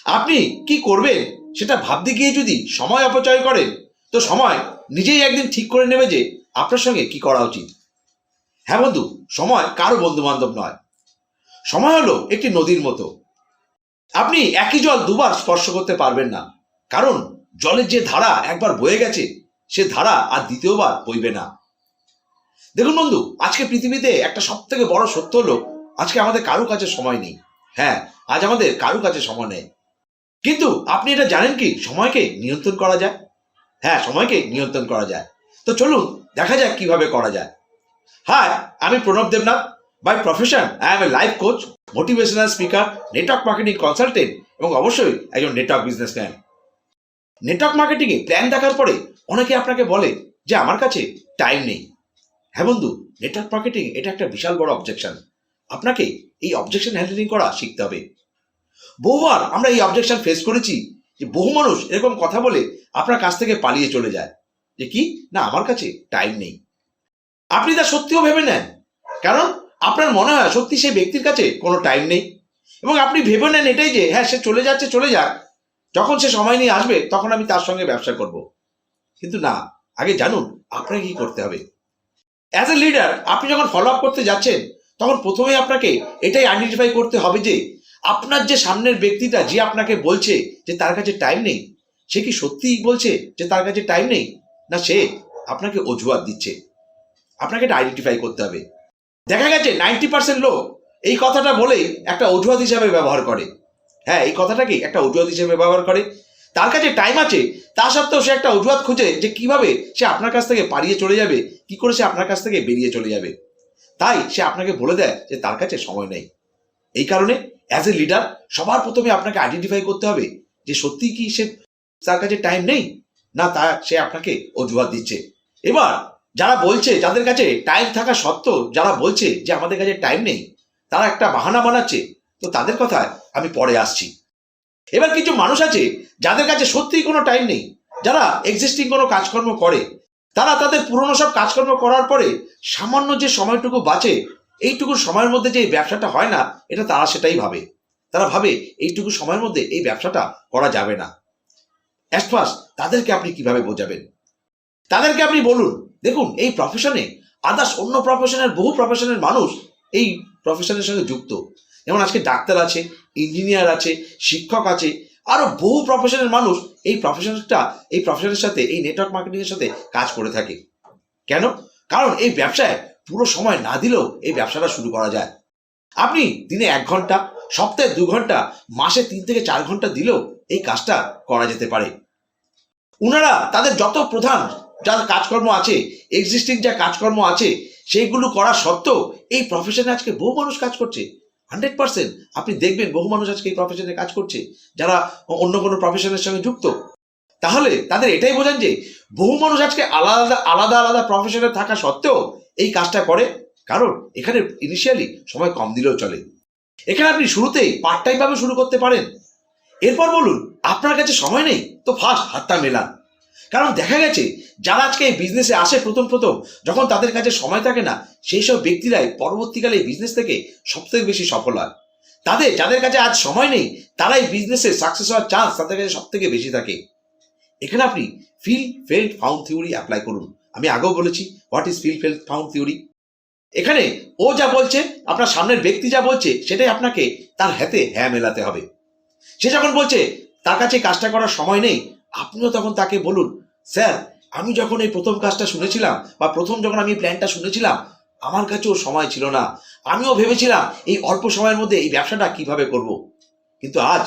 আপনি কি করবেন সেটা ভাবতে গিয়ে যদি সময় অপচয় করেন, তো সময় নিজেই একদিন ঠিক করে নেবে যে আপনার সঙ্গে কি করা উচিত। হ্যাঁ বন্ধু, সময় কারো বন্ধু বান্ধব নয়। সময় হলো একটি নদীর মতো। আপনি একই জল দুবার স্পর্শ করতে পারবেন না, কারণ জলের যে ধারা একবার বয়ে গেছে সে ধারা আর দ্বিতীয়বার বইবে না। দেখুন বন্ধু, আজকে পৃথিবীতে একটা সব থেকে বড় সত্য হলো আজকে আমাদের কারো কাছে সময় নেই। হ্যাঁ, আজ আমাদের কারো কাছে সময় নেই। কিন্তু আপনি এটা জানেন কি সময়কে নিয়ন্ত্রণ করা যায়? হ্যাঁ, সময়কে নিয়ন্ত্রণ করা যায়। তো চলুন দেখা যাক কিভাবে করা যায়। হাই, আমি Pranab Debnath. By profession I am a life coach, motivational speaker, network marketing consultant এবং অবশ্যই একজন নেটওয়ার্ক বিজনেসম্যান। নেটওয়ার্ক মার্কেটিংয়ে প্ল্যান দেখার পরে অনেকে আপনাকে বলে যে আমার কাছে টাইম নেই। হ্যাঁ বন্ধু, নেটওয়ার্ক মার্কেটিং এটা একটা বিশাল বড় অবজেকশন। আপনাকে এই অবজেকশন হ্যান্ডেলিং করা শিখতে হবে। বহুবার আমরা এই অবজেকশন ফেস করেছি যে বহু মানুষ এরকম কথা বলে আপনার কাছ থেকে পালিয়ে চলে যায় যে কি না, আমার কাছে টাইম নেই। আপনি তা সত্যিও ভেবে নেন, কারণ আপনার মনে হয় সত্যি সেই ব্যক্তির কাছে কোনো টাইম নেই, এবং আপনি ভেবে নেন এটাই যে হ্যাঁ, সে চলে যাচ্ছে, চলে যাক, যখন সে সময় নিয়ে আসবে তখন আমি তার সঙ্গে ব্যবসা করব। কিন্তু না, আগে জানুন আপনাকে কি করতে হবে। অ্যাজ এ লিডার আপনি যখন ফলো আপ করতে যাচ্ছেন, তখন প্রথমেই আপনাকে এটাই আইডেন্টিফাই করতে হবে যে আপনার যে সামনের ব্যক্তিটা যে আপনাকে বলছে যে তার কাছে টাইম নেই, সে কি সত্যিই বলছে যে তার কাছে টাইম নেই, না সে আপনাকে অজুহাত দিচ্ছে। আপনাকে এটা আইডেন্টিফাই করতে হবে। দেখা গেছে 90% লোক এই কথাটা বলেই একটা অজুহাত হিসাবে ব্যবহার করে। হ্যাঁ, এই কথাটাকে একটা অজুহাত হিসেবে ব্যবহার করে। তার কাছে টাইম আছে, তা সত্ত্বেও সে একটা অজুহাত খুঁজে যে কিভাবে সে আপনার কাছ থেকে পালিয়ে চলে যাবে, কি করে সে আপনার কাছ থেকে বেরিয়ে চলে যাবে। তাই সে আপনাকে বলে দেয় যে তার কাছে সময় নেই। এই কারণে অ্যাজ এ লিডার সবার প্রথমে আপনাকে আইডেন্টিফাই করতে হবে যে সত্যি কি সে তার কাছে টাইম নেই, না সে আপনাকে অজুহাত দিচ্ছে। এবার যারা বলছে, যাদের কাছে টাইম থাকা সত্ত্বেও যারা বলছে যে আমাদের কাছে টাইম নেই, তারা একটা বাহানা বানাচ্ছে, তো তাদের কথায় আমি পরে আসছি। এবার কিছু মানুষ আছে যাদের কাছে সত্যিই কোনো টাইম নেই, যারা এক্সিস্টিং কোনো কাজকর্ম করে, তারা তাদের পুরনো সব কাজকর্ম করার পরে সামান্য যে সময়টুকু বাঁচে, এইটুকু সময়ের মধ্যে যে এই ব্যবসাটা হয় না, এটা তারা সেটাই ভাবে। তারা ভাবে এইটুকু সময়ের মধ্যে এই ব্যবসাটা করা যাবে না। অ্যাট ফার্স্ট তাদেরকে আপনি কিভাবে বোঝাবেন? তাদেরকে আপনি বলুন, দেখুন এই প্রফেশনে আদার্স অন্য প্রফেশনের বহু প্রফেশনের মানুষ এই প্রফেশনের সঙ্গে যুক্ত। যেমন আজকে ডাক্তার আছে, ইঞ্জিনিয়ার আছে, শিক্ষক আছে, আরো বহু প্রফেশনের মানুষ এই প্রফেশনের সাথে, এই নেটওয়ার্ক মার্কেটিং এর সাথে কাজ করে থাকে। কেন? কারণ এই ব্যবসায় পুরো সময় না দিলেও এই ব্যবসাটা শুরু করা যায়। আপনি দিনে 1 ঘন্টা, সপ্তাহে 2 ঘন্টা, মাসে 3 থেকে 4 ঘন্টা দিলেও এই কাজটা করা যেতে পারে। ওনারা তাদের যত প্রধান যা কাজকর্ম আছে, এক্সিস্টিং যা কাজকর্ম আছে, সেইগুলো করা সত্ত্বেও এই প্রফেশনে আজকে বহু মানুষ কাজ করছে। 100% আপনি দেখবেন বহু মানুষ আজকে এই প্রফেশনে কাজ করছে যারা অন্য কোনো প্রফেশনের সঙ্গে যুক্ত। তাহলে তাদের এটাই বোঝান যে বহু মানুষ আজকে আলাদা আলাদা আলাদা প্রফেশনে থাকা সত্ত্বেও এই কাজটা করে, কারণ এখানে ইনিশিয়ালি সময় কম দিলেও চলে। এখানে আপনি শুরুতেই পার্ট টাইম ভাবে শুরু করতে পারেন। এরপর বলুন আপনার কাছে সময় নেই, তো ফার্স্ট হাতটা মেলান। কারণ দেখা গেছে যারা আজকে এই বিজনেসে আসে প্রথম প্রথম, যখন তাদের কাছে সময় থাকে না, সেই সব ব্যক্তিরাই পরবর্তীকালে এই বিজনেস থেকে সবথেকে বেশি সফল হয়। যাদের কাছে আজ সময় নেই, তারাই বিজনেসে সাকসেস হওয়ার চান্স তাদের কাছে সব থেকে বেশি থাকে। এখানে আপনি feel felt found theory apply করুন। আমি আগেও বলেছি what is feel felt found theory. এখানে ও যা বলছে, আপনার সামনের ব্যক্তি যা বলছে, সেটাই আপনাকে তার হাতে হ্যাঁ মেলাতে হবে। সে যখন বলছে তার কাছে কাজটা করার সময় নেই, আপনিও তখন তাকে বলুন, স্যার আমি যখন এই প্রথম কাজটা শুনেছিলাম, বা প্রথম যখন আমি প্ল্যানটা শুনেছিলাম, আমার কাছেও সময় ছিল না। আমিও ভেবেছিলাম এই অল্প সময়ের মধ্যে এই ব্যবসাটা কিভাবে করব। কিন্তু আজ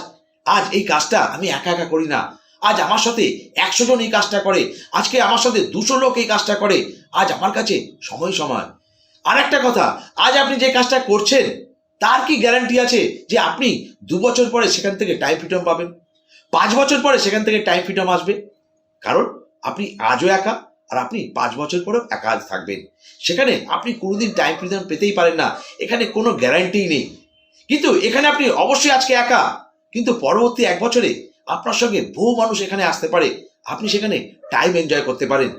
আজ এই কাজটা আমি একা একা করি না, আজ আমার সাথে 100 জন এই কাজটা করে, আজকে আমার সাথে 200 লোক এই কাজটা করে। আজ আমার কাছে সময় সময়। আর একটা কথা, আজ আপনি যে কাজটা করছেন তার কি গ্যারান্টি আছে যে আপনি 2 বছর পরে সেখান থেকে টাইম ফ্রিডম পাবেন, 5 বছর পরে সেখান থেকে টাইম ফ্রিডম আসবে? কারণ আপনি আজও একা, আর আপনি 5 বছর পরেও একা থাকবেন। সেখানে আপনি কোনোদিন টাইম ফ্রিডম পেতেই পারেন না, এখানে কোনো গ্যারান্টি নেই। কিন্তু এখানে আপনি অবশ্যই আজকে একা, কিন্তু পরবর্তী 1 বছরে আপনার সঙ্গে বহু মানুষ এখানে আসতে পারে, আপনি সেখানে টাইম এনজয় করতে পারেন।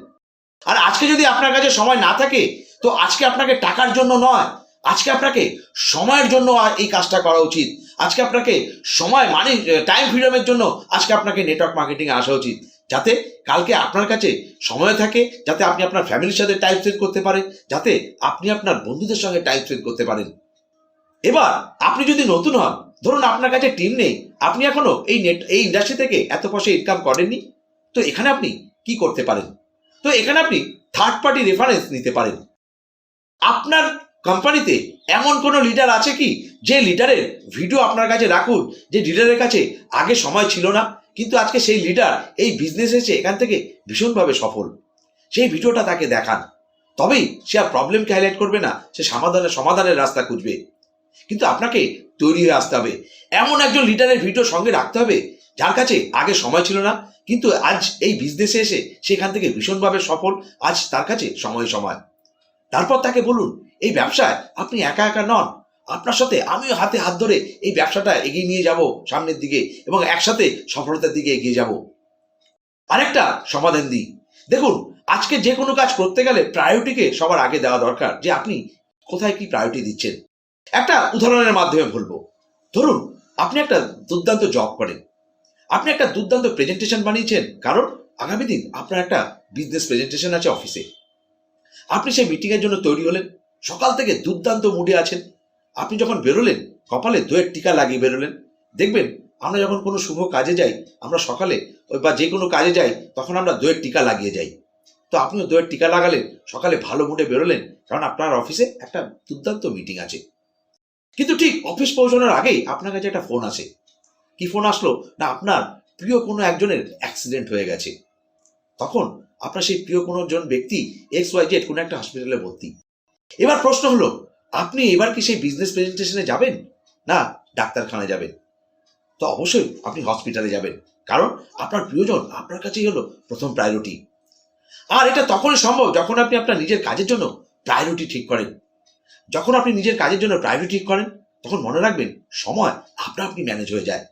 আর আজকে যদি আপনার কাছে সময় না থাকে, তো আজকে আপনাকে টাকার জন্য নয়, আজকে আপনাকে সময়ের জন্য এই কাজটা করা উচিত। আজকে আপনাকে সময় মানে টাইম ফ্রিডমের জন্য আজকে আপনাকে নেটওয়ার্ক মার্কেটিংয়ে আসা উচিত, যাতে কালকে আপনার কাছে সময় থাকে, যাতে আপনি আপনার ফ্যামিলির সাথে টাইম স্পেন্ড করতে পারেন, যাতে আপনি আপনার বন্ধুদের সঙ্গে টাইম স্পেন্ড করতে পারেন। এবার আপনি যদি নতুন হন, ধরুন আপনার কাছে টিম নেই, আপনি এখনো এই ইন্ডাস্ট্রি থেকে এত পয়সা ইনকাম করেননি, তো এখানে আপনি কি করতে পারেন? তো এখানে আপনি থার্ড পার্টি রেফারেন্স নিতে পারেন। আপনার কোম্পানিতে এমন কোনো লিডার আছে কি, যে লিডারের ভিডিও আপনার কাছে রাখুন, যে লিডারের কাছে আগে সময় ছিল না, কিন্তু আজকে সেই লিডার এই বিজনেস এসে এখান থেকে ভীষণভাবে সফল। সেই ভিডিওটা তাকে দেখান, তবেই সে আর প্রবলেমকে হাইলাইট করবে না, সে সমাধানের রাস্তা খুঁজবে। কিন্তু আপনাকে তৈরি হয়ে আসতে হবে, এমন একজন লিডারের ভিডিও সঙ্গে রাখতে হবে যার কাছে আগে সময় ছিল না, কিন্তু আজ এই বিজনেসে এসে সেখান থেকে ভীষণভাবে সফল। আজ তার কাছে সময়। তারপর তাকে বলুন, এই ব্যবসায় আপনি একা একা নন, আপনার সাথে আমিও হাতে হাত ধরে এই ব্যবসাটা এগিয়ে নিয়ে যাব সামনের দিকে, এবং একসাথে সফলতার দিকে এগিয়ে যাব। আরেকটা সমাধান দিই, দেখুন আজকে যে কোনো কাজ করতে গেলে প্রায়োরিটিকে সবার আগে দেওয়া দরকার, যে আপনি কোথায় কি প্রায়োরিটি দিচ্ছেন। একটা উদাহরণের মাধ্যমে বলবো, ধরুন আপনি একটা দুর্দান্ত জব করেন, আপনি একটা দুর্দান্ত প্রেজেন্টেশন বানিয়েছেন, কারণ আগামী দিন আপনার একটা বিজনেস প্রেজেন্টেশন আছে অফিসে। আপনি সেই মিটিংয়ের জন্য তৈরি হলেন, সকাল থেকে দুর্দান্ত মুডে আছেন। আপনি যখন বেরোলেন, কপালে দইয়ের টিকা লাগিয়ে বেরোলেন। দেখবেন আমরা যখন কোনো শুভ কাজে যাই, আমরা সকালে বা যে কোনো কাজে যাই, তখন আমরা দইয়ের টিকা লাগিয়ে যাই। তো আপনিও দইয়ের টিকা লাগালেন, সকালে ভালো মুডে বেরোলেন, কারণ আপনার অফিসে একটা দুর্দান্ত মিটিং আছে। কিন্তু ঠিক অফিস পৌঁছানোর আগেই আপনার কাছে একটা ফোন আসে। কি ফোন আসলো না, আপনার প্রিয় কোনো একজনের অ্যাক্সিডেন্ট হয়ে গেছে। তখন আপনার সেই প্রিয় কোনো জন ব্যক্তি XYZ কোনো একটা হসপিটালে ভর্তি। এবার প্রশ্ন হলো, আপনি এবার কি সেই বিজনেস প্রেজেন্টেশনে যাবেন, না ডাক্তারখানায় যাবেন? তো অবশ্যই আপনি হসপিটালে যাবেন, কারণ আপনার প্রিয়জন আপনার কাছেই হলো প্রথম প্রায়োরিটি। আর এটা তখনই সম্ভব যখন আপনি আপনার নিজের কাজের জন্য প্রায়োরিটি ঠিক করেন। যখন আপনি নিজের কাজের জন্য প্রায়োরিটি ঠিক করেন, তখন মনে রাখবেন সময় আপনি ম্যানেজ হয়ে যায়।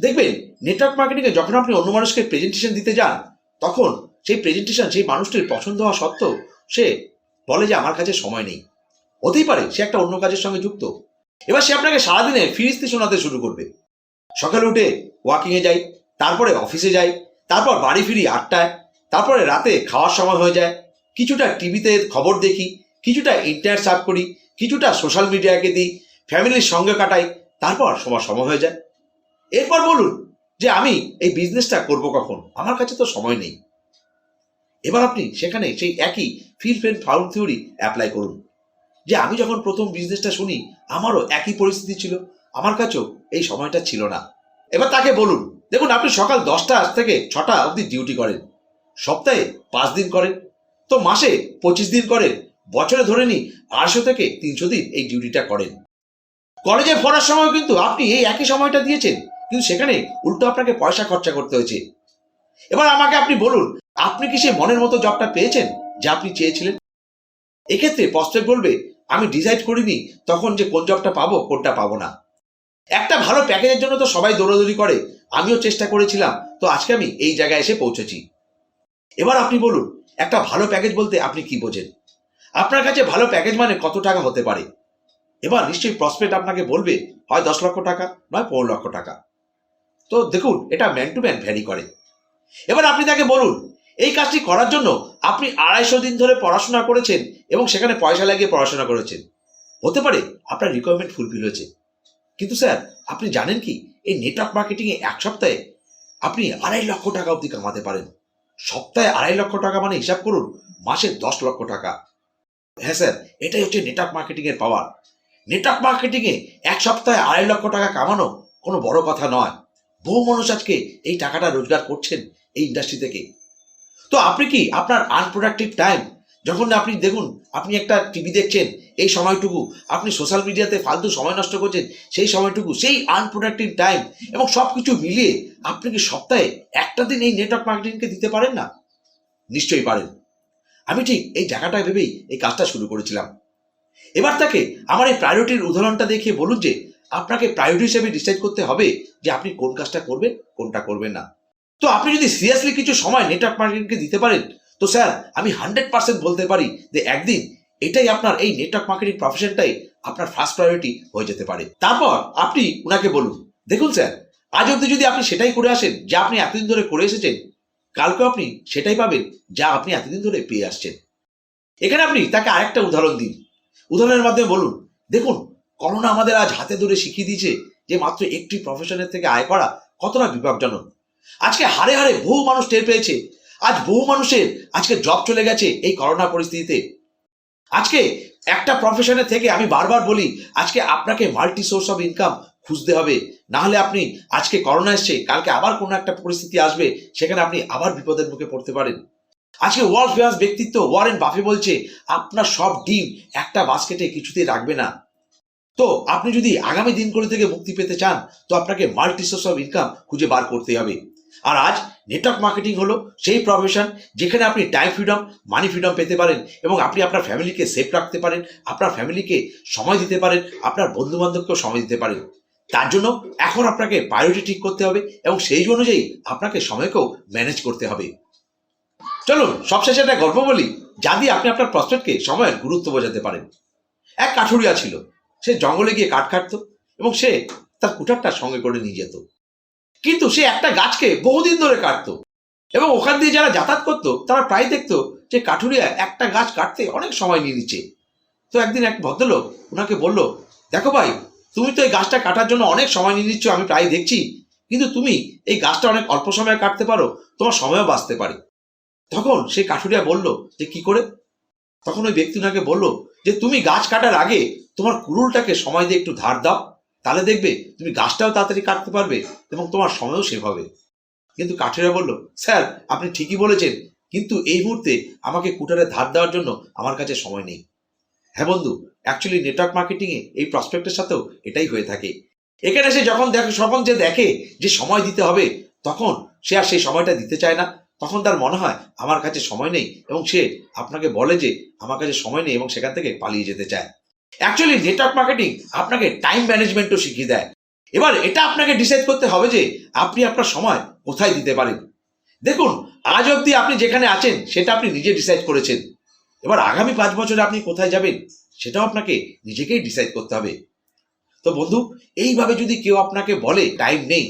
দেখবেন নেটওয়ার্ক মার্কেটিংয়ে যখন আপনি অন্য মানুষকে প্রেজেন্টেশন দিতে যান, তখন সেই প্রেজেন্টেশন সেই মানুষটির পছন্দ হওয়া সত্ত্বেও সে বলে যে আমার কাছে সময় নেই। হতেই পারে সে একটা অন্য কাজের সঙ্গে যুক্ত। এবার সে আপনাকে সারাদিনে ফিরিস্তি শোনাতে শুরু করবে। সকালে উঠে ওয়াকিংয়ে যাই, তারপরে অফিসে যাই, তারপর বাড়ি ফিরি 8টায়, তারপরে রাতে খাওয়ার সময় হয়ে যায়, কিছুটা টিভিতে খবর দেখি, কিছুটা ইন্টারনেট সার্ফ করি, কিছুটা সোশ্যাল মিডিয়াকে দিই, ফ্যামিলির সঙ্গে কাটাই, তারপর সময় হয়ে যায়। এরপর বলুন যে আমি এই বিজনেসটা করব কখন, আমার কাছে তো সময় নেই। এবার আপনি সেখানে সেই একই feel friend found theory apply করুন, যে আমি যখন প্রথম বিজনেসটা শুনি আমারও একই পরিস্থিতি ছিল, আমার কাছেও এই সময়টা ছিল না। এবার তাকে বলুন, দেখুন আপনি সকাল 10টা থেকে 6টা অবধি ডিউটি করেন, সপ্তাহে 5 দিন করেন, তো মাসে 25 দিন করেন, বছরে ধরে নিই 250 থেকে 300 দিন এই ডিউটিটা করেন। কলেজে পড়ার সময় কিন্তু আপনি এই একই সময়টা দিয়েছেন, কিন্তু সেখানে উল্টো আপনাকে পয়সা খরচা করতে হয়েছে। এবার আমাকে আপনি বলুন, আপনি কি সেই মনের মতো জবটা পেয়েছেন যা আপনি চেয়েছিলেন? এক্ষেত্রে প্রসপেক্ট বলবে, আমি ডিসাইড করিনি তখন যে কোন জবটা পাবো কোনটা পাবো না। একটা ভালো প্যাকেজের জন্য তো সবাই দৌড়াদৌড়ি করে, আমিও চেষ্টা করেছিলাম, তো আজকে আমি এই জায়গায় এসে পৌঁছেছি। এবার আপনি বলুন, একটা ভালো প্যাকেজ বলতে আপনি কি বোঝেন? আপনার কাছে ভালো প্যাকেজ মানে কত টাকা হতে পারে? এবার নিশ্চয়ই প্রসপেক্ট আপনাকে বলবে হয় 10 লক্ষ টাকা, নয় 15 লক্ষ টাকা। তো দেখুন এটা ম্যান টু ম্যান ভ্যারি করে। এবার আপনি তাকে বলুন, এই কাজটি করার জন্য আপনি 250 দিন ধরে পড়াশোনা করেছেন এবং সেখানে পয়সা লাগিয়ে পড়াশোনা করেছেন। হতে পারে আপনার রিকোয়ারমেন্ট ফুলফিল হয়েছে, কিন্তু স্যার আপনি জানেন কি, এই নেটওয়ার্ক মার্কেটিংয়ে 1 সপ্তাহে আপনি 2.5 লক্ষ টাকা অবধি কামাতে পারেন। সপ্তাহে 2.5 লক্ষ টাকা মানে হিসাব করুন মাসে 10 লক্ষ টাকা। হ্যাঁ স্যার, এটাই হচ্ছে নেটওয়ার্ক মার্কেটিংয়ের পাওয়ার। নেটওয়ার্ক মার্কেটিংয়ে 1 সপ্তাহে 2.5 লক্ষ টাকা কামানো কোনো বড় কথা নয়। বহু মানুষ আজকে এই টাকাটা রোজগার করছেন এই ইন্ডাস্ট্রি থেকে। তো আপনি কি আপনার আনপ্রোডাক্টিভ টাইম, যখন আপনি দেখুন আপনি একটা টিভি দেখছেন, এই সময়টুকু আপনি সোশ্যাল মিডিয়াতে ফালতু সময় নষ্ট করছেন, সেই সময়টুকু সেই আনপ্রোডাক্টিভ টাইম এবং সব কিছু মিলিয়ে আপনি কি সপ্তাহে একটা দিন এই নেটওয়ার্ক মার্কেটিংকে দিতে পারেন না? নিশ্চয়ই পারেন। আমি ঠিক এই জায়গাটায় ভেবেই এই কাজটা শুরু করেছিলাম। এবার তাকে আমার এই প্রায়োরিটির উদাহরণটা দেখিয়ে বলুন যে আপনাকে প্রায়োরিটি হিসেবে ডিসাইড করতে হবে যে আপনি কোন কাজটা করবেন, কোনটা করবেন না। তো আপনি যদি সিরিয়াসলি কিছু সময় নেটওয়ার্ক মার্কেটিংকে দিতে পারেন, তো স্যার আমি 100% বলতে পারি যে একদিন এটাই আপনার এই নেটওয়ার্ক মার্কেটিং প্রফেশনটাই আপনার ফার্স্ট প্রায়োরিটি হয়ে যেতে পারে। তারপর আপনি উনাকে বলুন, দেখুন স্যার, আজ অব্দি যদি আপনি সেটাই করে আসেন যা আপনি এতদিন ধরে করে এসেছেন, কালকে আপনি সেটাই পাবেন যা আপনি এতদিন ধরে পেয়ে আসছেন। এখানে আপনি তাকে আরেকটা উদাহরণ দিন। উদাহরণের মাধ্যমে বলুন, দেখুন, করোনা আমাদের আজ হাতে ধরে শিখিয়ে দিয়েছে যে মাত্র একটি প্রফেশনের থেকে আয় করা কতটা বিপজ্জনক। আজকে হারে হারে বহু মানুষ টের পেয়েছে। আজ বহু মানুষের আজকে জব চলে গেছে এই করোনা পরিস্থিতিতে। আজকে একটা প্রফেশনের থেকে আমি বারবার বলি, আজকে আপনাকে মাল্টি সোর্স অফ ইনকাম খুঁজতে হবে। না হলে আপনি আজকে করোনা এসছে, কালকে আবার কোনো একটা পরিস্থিতি আসবে, সেখানে আপনি আবার বিপদের মুখে পড়তে পারেন। আজকে ওয়ার্ল্ড ফেমাস ব্যক্তিত্ব ওয়ারেন বাফে বলছে, আপনার সব ডিম একটা বাস্কেটে কিছুতেই রাখবে না। তো আপনি যদি আগামী দিনগুলো থেকে মুক্তি পেতে চান, তো আপনাকে মাল্টি সোর্স অফ ইনকাম খুঁজে বার করতে হবে। আর আজ নেটওয়ার্ক মার্কেটিং হলো সেই প্রফেশন যেখানে আপনি টাইম ফ্রিডম, মানি ফ্রিডম পেতে পারেন এবং আপনি আপনার ফ্যামিলিকে সেফ রাখতে পারেন, আপনার ফ্যামিলিকে সময় দিতে পারেন, আপনার বন্ধু বান্ধবকেও সময় দিতে পারেন। তার জন্য এখন আপনাকে প্রায়োরিটি ঠিক করতে হবে এবং সেই অনুযায়ী আপনাকে সময়কেও ম্যানেজ করতে হবে। চলুন সবশেষে একটা গল্প বলি, যা দিয়ে আপনি আপনার প্রসপেক্টকে সময়ের গুরুত্ব বোঝাতে পারেন। এক কাঠুরিয়া ছিল, সে জঙ্গলে গিয়ে কাঠ কাটতো এবং সে তার কুঠারটা সঙ্গে করে নিয়ে যেত। কিন্তু সে একটা গাছকে বহুদিন ধরে কাটতো এবং ওখান দিয়ে যারা যাতায়াত করতো তারা প্রায় দেখতো যে কাঠুরিয়া একটা গাছ কাটতে অনেক সময় নিয়ে নিচ্ছে। তো একদিন এক ভদ্রলোক ওনাকে বলল, দেখো ভাই, তুমি তো এই গাছটা কাটার জন্য অনেক সময় নিয়ে নিচ্ছ, আমি প্রায় দেখছি, কিন্তু তুমি এই গাছটা অনেক অল্প সময়ে কাটতে পারো, তোমার সময়ও বাঁচতে পারে। তখন সেই কাঠুরিয়া বলল যে কি করে? তখন ওই ব্যক্তি ওনাকে বলল যে তুমি গাছ কাটার আগে তোমার কুড়ুলটাকে সময় দিয়ে একটু ধার দাও, তাহলে দেখবে তুমি গাছটাও তাড়াতাড়ি কাটতে পারবে এবং তোমার সময়ও সেভ হবে। কিন্তু কাঠুরিয়া বলল, স্যার আপনি ঠিকই বলেছেন, কিন্তু এই মুহূর্তে আমাকে কুঠারে ধার দেওয়ার জন্য আমার কাছে সময় নেই। হ্যাঁ বন্ধু, অ্যাকচুয়ালি নেটওয়ার্ক মার্কেটিংয়ে এই প্রসপেক্টের সাথেও এটাই হয়ে থাকে। এখানে সে যখন দেখে যে সময় দিতে হবে, তখন সে আর সেই সময়টা দিতে চায় না। তখন তার মনে হয় আমার কাছে সময় নেই এবং সে আপনাকে বলে যে আমার কাছে সময় নেই এবং সেখান থেকে পালিয়ে যেতে চায়। অ্যাকচুয়ালি নেটওয়ার্ক মার্কেটিং আপনাকে টাইম ম্যানেজমেন্টও শিখিয়ে দেয়। এবার এটা আপনাকে ডিসাইড করতে হবে যে আপনি আপনার সময় কোথায় দিতে পারেন। দেখুন, আজ অবধি আপনি যেখানে আছেন সেটা আপনি নিজে ডিসাইড করেছেন। এবার আগামী 5 বছরে আপনি কোথায় যাবেন সেটাও আপনাকে নিজেকেই ডিসাইড করতে হবে। তো বন্ধু, এইভাবে যদি কেউ আপনাকে বলে টাইম নেই,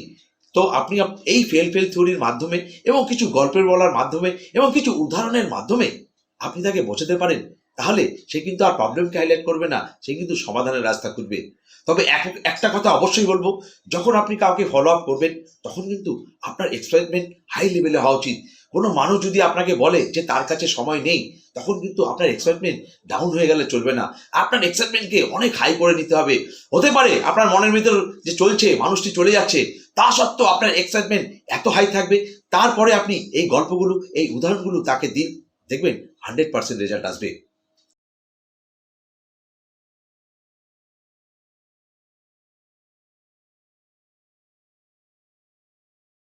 তো আপনি এই ফেল থিওরির মাধ্যমে এবং কিছু গল্পের বলার মাধ্যমে এবং কিছু উদাহরণের মাধ্যমে আপনি তাকে বোঝাতে পারেন, তাহলে সে কিন্তু আর প্রবলেমকে হাইলাইট করবে না, সে কিন্তু সমাধানের রাস্তা খুঁজবে। তবে একটা কথা অবশ্যই বলবো, যখন আপনি কাউকে ফলো আপ করবেন তখন কিন্তু আপনার এক্সাইটমেন্ট হাই লেভেলে হওয়া উচিত। কোনো মানুষ যদি আপনাকে বলে যে তার কাছে সময় নেই, তখন কিন্তু আপনার এক্সাইটমেন্ট ডাউন হয়ে গেলে চলবে না। আপনার এক্সাইটমেন্টকে অনেক হাই করে নিতে হবে। হতে পারে আপনার মনের ভিতর যে চলছে, মানুষটি চলে যাচ্ছে, তা সত্ত্বেও আপনার এক্সাইটমেন্ট এত হাই থাকবে। তারপরে আপনি এই গল্পগুলো, এই উদাহরণগুলো তাকে দিন, দেখবেন 100% রেজাল্ট আসবে।